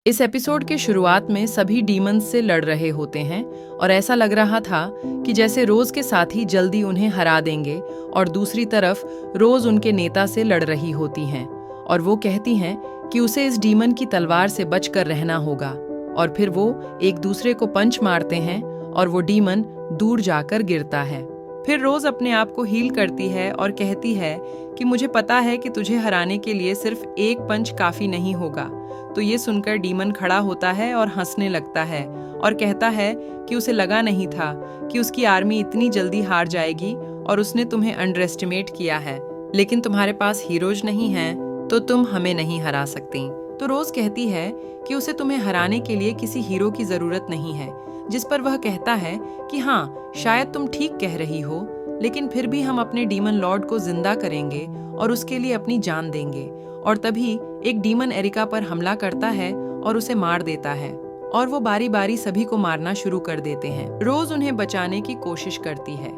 इस एपिसोड के शुरुआत में सभी डीमंस से लड़ रहे होते हैं और ऐसा लग रहा था कि जैसे रोज के साथी जल्दी उन्हें हरा देंगे और दूसरी तरफ रोज उनके नेता से लड़ रही होती हैं और वो कहती हैं कि उसे इस डीमन की तलवार से बचकर रहना होगा और फिर वो एक दूसरे को पंच मारते हैं और वो डीमन दूर जाकर गिरता है। फिर रोज अपने आप को हील करती है और कहती है कि मुझे पता है कि तुझे हराने के लिए सिर्फ एक पंच काफी नहीं होगा। तो ये सुनकर डीमन खड़ा होता है और हंसने लगता है और कहता है कि उसे लगा नहीं था कि उसकी आर्मी इतनी जल्दी हार जाएगी और उसने तुम्हें अंडर एस्टिमेट किया है, लेकिन तुम्हारे पास हीरोज नहीं हैं तो तुम हमें नहीं हरा सकती। तो रोज कहती है कि उसे तुम्हें हराने के लिए किसी हीरो की जरूरत नहीं है, जिस पर वह कहता है कि हाँ शायद तुम ठीक कह रही हो, लेकिन फिर भी हम अपने डीमन लॉर्ड को जिंदा करेंगे और उसके लिए अपनी जान देंगे। और तभी एक डीमन एरिका पर हमला करता है और उसे मार देता है और वो बारी बारी सभी को मारना शुरू कर देते हैं। रोज उन्हें बचाने की कोशिश करती है,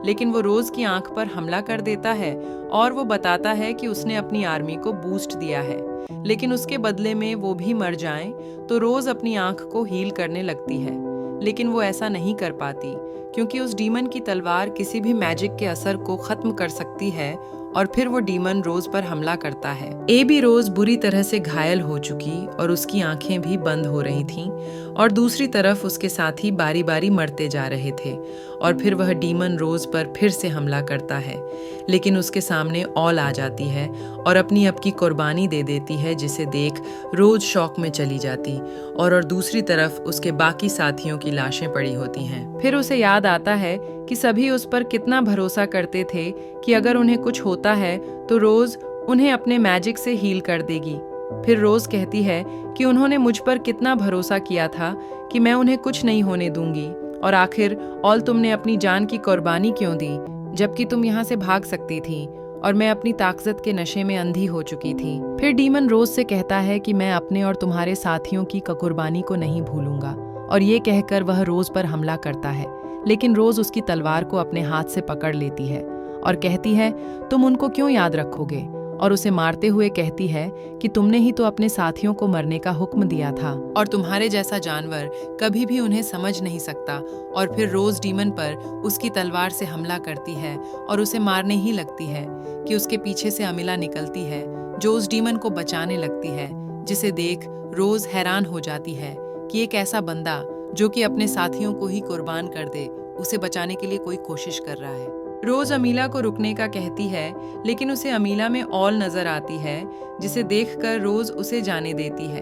लेकिन वो रोज की आंख पर हमला कर देता है और वो बताता है कि उसने अपनी आर्मी को बूस्ट दिया है, लेकिन उसके बदले में वो भी मर जाएं। तो रोज अपनी आंख को हील करने लगती है, लेकिन वो ऐसा नहीं कर पाती क्योंकि उस डीमन की तलवार किसी भी मैजिक के असर को खत्म कर सकती है और फिर वो डीमन रोज पर हमला करता है। एबी रोज बुरी तरह से घायल हो चुकी और उसकी आंखें भी बंद हो रही थीं और दूसरी तरफ उसके साथी बारी बारी मरते जा रहे थे और फिर वह डीमन रोज पर फिर से हमला करता है, लेकिन उसके सामने ऑल आ जाती है और अपनी अब की कुर्बानी दे देती है, जिसे देख रोज शॉक में चली जाती और दूसरी तरफ उसके बाकी साथियों की लाशें पड़ी होती हैं। फिर उसे याद आता है कि सभी उस पर कितना भरोसा करते थे कि अगर उन्हें कुछ होता है तो रोज उन्हें अपने मैजिक से हील कर देगी। फिर रोज कहती है कि उन्होंने मुझ पर कितना भरोसा किया था कि मैं उन्हें कुछ नहीं होने दूंगी, और आखिर ऑल तुमने अपनी जान की कुर्बानी क्यों दी जबकि तुम यहाँ से भाग सकती थी और मैं अपनी ताकत के नशे में अंधी हो चुकी थी। फिर डीमन रोज से कहता है कि मैं अपने और तुम्हारे साथियों की कुर्बानी को नहीं भूलूंगा, और ये कहकर वह रोज पर हमला करता है, लेकिन रोज उसकी तलवार को अपने हाथ से पकड़ लेती है और कहती है तुम उनको क्यों याद रखोगे, और उसे मारते हुए कहती है कि तुमने ही तो अपने साथियों को मरने का हुक्म दिया था और तुम्हारे जैसा जानवर कभी भी उन्हें समझ नहीं सकता। और फिर रोज डीमन पर उसकी तलवार से हमला करती है और उसे मारने ही लगती है कि उसके पीछे से अमिला निकलती है जो उस डीमन को बचाने लगती है, जिसे देख रोज हैरान हो जाती है कि एक ऐसा बंदा जो कि अपने साथियों को ही कुर्बान कर दे, उसे बचाने के लिए कोई कोशिश कर रहा है। रोज अमीला को रुकने का कहती है, लेकिन उसे अमीला में ऑल नजर आती है, जिसे देखकर रोज उसे जाने देती है।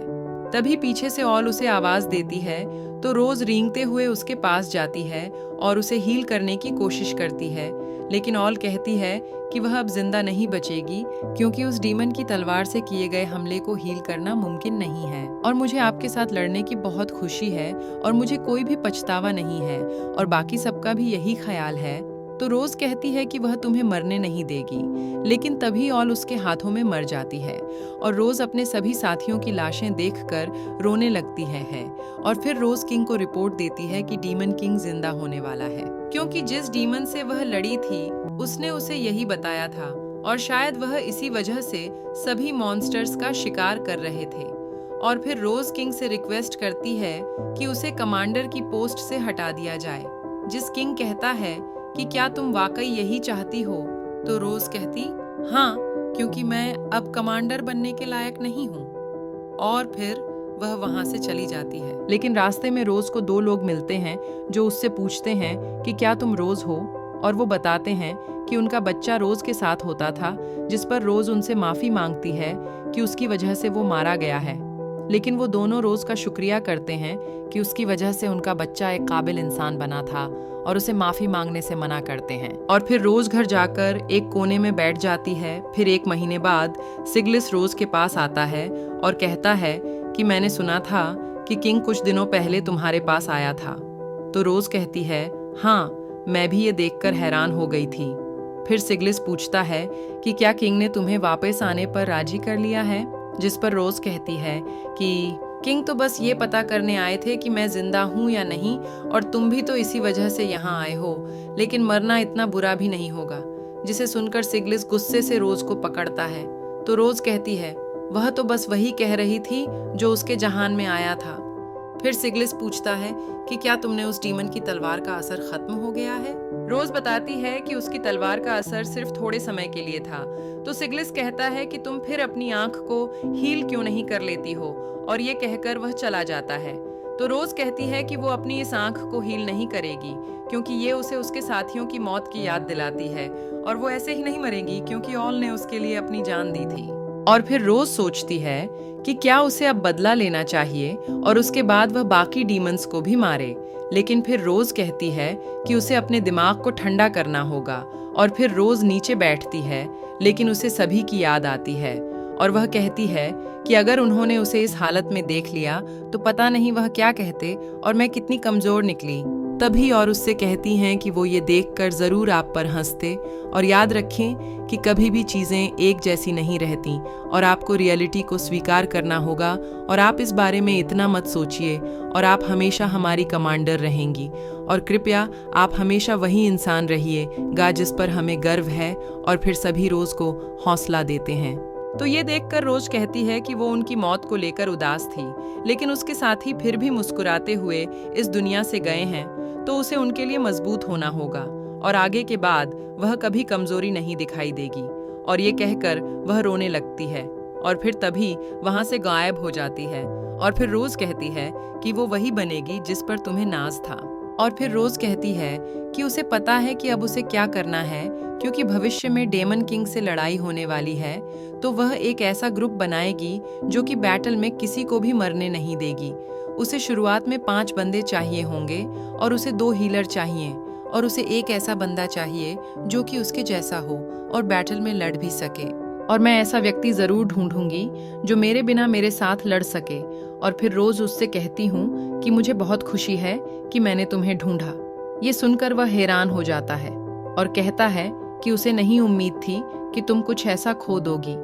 तभी पीछे से ऑल उसे आवाज देती है, तो रोज रेंगते हुए उसके पास जाती है और उसे हील करने की कोशिश करती है, लेकिन ऑल कहती है कि वह अब जिंदा नहीं बचेगी क्योंकि उस डीमन की तलवार से किए गए हमले को हील करना मुमकिन नहीं है, और मुझे आपके साथ लड़ने की बहुत खुशी है और मुझे कोई भी पछतावा नहीं है, और बाकी सबका भी यही ख्याल है। तो रोज कहती है कि वह तुम्हें मरने नहीं देगी, लेकिन तभी ऑल उसके हाथों में मर जाती है और रोज अपने सभी साथियों की लाशें देखकर रोने लगती है और फिर रोज किंग को रिपोर्ट देती है कि डीमन किंग जिंदा होने वाला है, क्योंकि जिस डीमन से वह लड़ी थी उसने उसे यही बताया था और शायद वह इसी वजह से सभी मॉन्स्टर्स का शिकार कर रहे थे। और फिर रोज किंग से रिक्वेस्ट करती है कि उसे कमांडर की पोस्ट से हटा दिया जाए, जिस किंग कहता है कि क्या तुम वाकई यही चाहती हो। तो रोज कहती हाँ, क्योंकि मैं अब कमांडर बनने के लायक नहीं हूँ, और फिर वह वहां से चली जाती है। लेकिन रास्ते में रोज को दो लोग मिलते हैं जो उससे पूछते हैं कि क्या तुम रोज हो, और वो बताते हैं कि उनका बच्चा रोज के साथ होता था, जिस पर रोज उनसे माफी मांगती है कि उसकी वजह से वो मारा गया है, लेकिन वो दोनों रोज का शुक्रिया करते हैं कि उसकी वजह से उनका बच्चा एक काबिल इंसान बना था और उसे माफी मांगने से मना करते हैं। और फिर रोज घर जाकर एक कोने में बैठ जाती है। फिर 1 महीने बाद सिगलिस रोज के पास आता है और कहता है कि मैंने सुना था कि किंग कुछ दिनों पहले तुम्हारे पास आया था। तो रोज कहती है हाँ, मैं भी ये देखकर हैरान हो गई थी। फिर सिगलिस पूछता है कि क्या किंग ने तुम्हें वापस आने पर राजी कर लिया है, जिस पर रोज कहती है कि किंग तो बस ये पता करने आए थे कि मैं जिंदा हूँ या नहीं, और तुम भी तो इसी वजह से यहाँ आए हो, लेकिन मरना इतना बुरा भी नहीं होगा। जिसे सुनकर सिगलिस गुस्से से रोज को पकड़ता है। तो रोज कहती है वह तो बस वही कह रही थी जो उसके जहान में आया था। फिर सिग्लिस पूछता है कि क्या तुमने उस डीमन की तलवार का असर खत्म हो गया है? रोज बताती है कि उसकी तलवार का असर सिर्फ थोड़े समय के लिए था। तो सिग्लिस कहता है कि तुम फिर अपनी आंख को हील क्यों नहीं कर लेती हो, और ये कहकर वह चला जाता है। तो रोज कहती है कि वो अपनी इस आंख को हील नहीं करेगी, क्योंकि ये उसे उसके साथियों की मौत की याद दिलाती है, और वो ऐसे ही नहीं मरेगी क्योंकि ऑल ने उसके लिए अपनी जान दी थी। और फिर रोज सोचती है कि क्या उसे अब बदला लेना चाहिए और उसके बाद वह बाकी डीमंस को भी मारे। लेकिन फिर रोज कहती है कि उसे अपने दिमाग को ठंडा करना होगा, और फिर रोज नीचे बैठती है, लेकिन उसे सभी की याद आती है, और वह कहती है कि अगर उन्होंने उसे इस हालत में देख लिया तो पता नहीं वह क्या कहते और मैं कितनी कमजोर निकली तभी। और उससे कहती हैं कि वो ये देखकर जरूर आप पर हंसते, और याद रखें कि कभी भी चीजें एक जैसी नहीं रहती, और आपको रियलिटी को स्वीकार करना होगा, और आप इस बारे में इतना मत सोचिए, और आप हमेशा हमारी कमांडर रहेंगी, और कृपया आप हमेशा वही इंसान रहिएगा जिस पर हमें गर्व है। और फिर सभी रोज को हौसला देते हैं। तो ये देखकर रोज कहती है कि वो उनकी मौत को लेकर उदास थी, लेकिन उसके साथी फिर भी मुस्कुराते हुए इस दुनिया से गए हैं, तो उसे उनके लिए मजबूत होना होगा, और आगे के बाद वह कभी कमजोरी नहीं दिखाई देगी। और ये कहकर वह रोने लगती है, और फिर तभी वहां से गायब हो जाती है। और फिर रोज कहती है कि वो वही बनेगी जिस पर तुम्हें नाज था। और फिर रोज कहती है कि उसे पता है कि अब उसे क्या करना है, क्योंकि भविष्य में डेमन किंग से लड़ाई होने वाली है, तो वह एक ऐसा ग्रुप बनाएगी जो कि बैटल में किसी को भी मरने नहीं देगी। उसे शुरुआत में 5 बंदे चाहिए होंगे, और उसे 2 हीलर चाहिए, और उसे एक ऐसा बंदा चाहिए जो कि उसके जैसा हो और बैटल में लड़ भी सके। और मैं ऐसा व्यक्ति जरूर ढूंढूंगी जो मेरे बिना मेरे साथ लड़ सके। और फिर रोज उससे कहती हूँ कि मुझे बहुत खुशी है कि मैंने तुम्हें ढूंढा। ये सुनकर वह हैरान हो जाता है और कहता है कि उसे नहीं उम्मीद थी कि तुम कुछ ऐसा खो दोगी।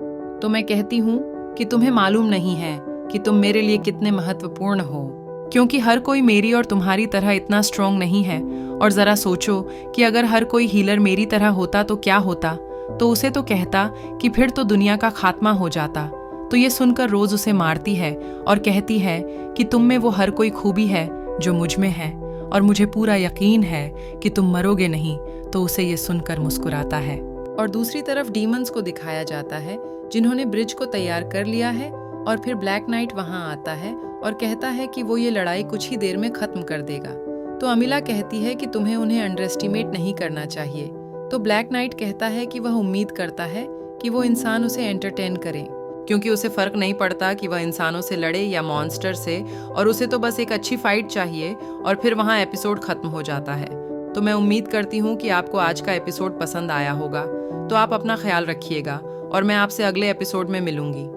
तो मैं कहती हूँ कि तुम्हें मालूम नहीं है कि तुम मेरे लिए कितने महत्वपूर्ण हो, क्योंकि हर कोई मेरी और तुम्हारी तरह इतना स्ट्रांग नहीं है। और जरा सोचो कि अगर हर कोई हीलर मेरी तरह होता तो क्या होता। तो उसे तो कहता कि फिर तो दुनिया का खात्मा हो जाता। तो ये सुनकर रोज उसे मारती है और कहती है कि तुम में वो हर कोई खूबी है जो मुझ में है, और मुझे पूरा यकीन है कि तुम मरोगे नहीं। तो उसे ये सुनकर मुस्कुराता है। और दूसरी तरफ डीमंस को दिखाया जाता है जिन्होंने ब्रिज को तैयार कर लिया है। और फिर ब्लैक नाइट वहां आता है और कहता है कि वो ये लड़ाई कुछ ही देर में खत्म कर देगा। तो अमिला कहती है कि तुम्हें उन्हें अंडर एस्टिमेट नहीं करना चाहिए। तो ब्लैक नाइट कहता है कि वह उम्मीद करता है कि वो इंसान उसे एंटरटेन करें, क्योंकि उसे फर्क नहीं पड़ता कि वह इंसानों से लड़े या मॉन्स्टर से, और उसे तो बस एक अच्छी फाइट चाहिए, और फिर वहाँ एपिसोड खत्म हो जाता है। तो मैं उम्मीद करती हूँ कि आपको आज का एपिसोड पसंद आया होगा। तो आप अपना ख्याल रखिएगा, और मैं आपसे अगले एपिसोड में मिलूंगी।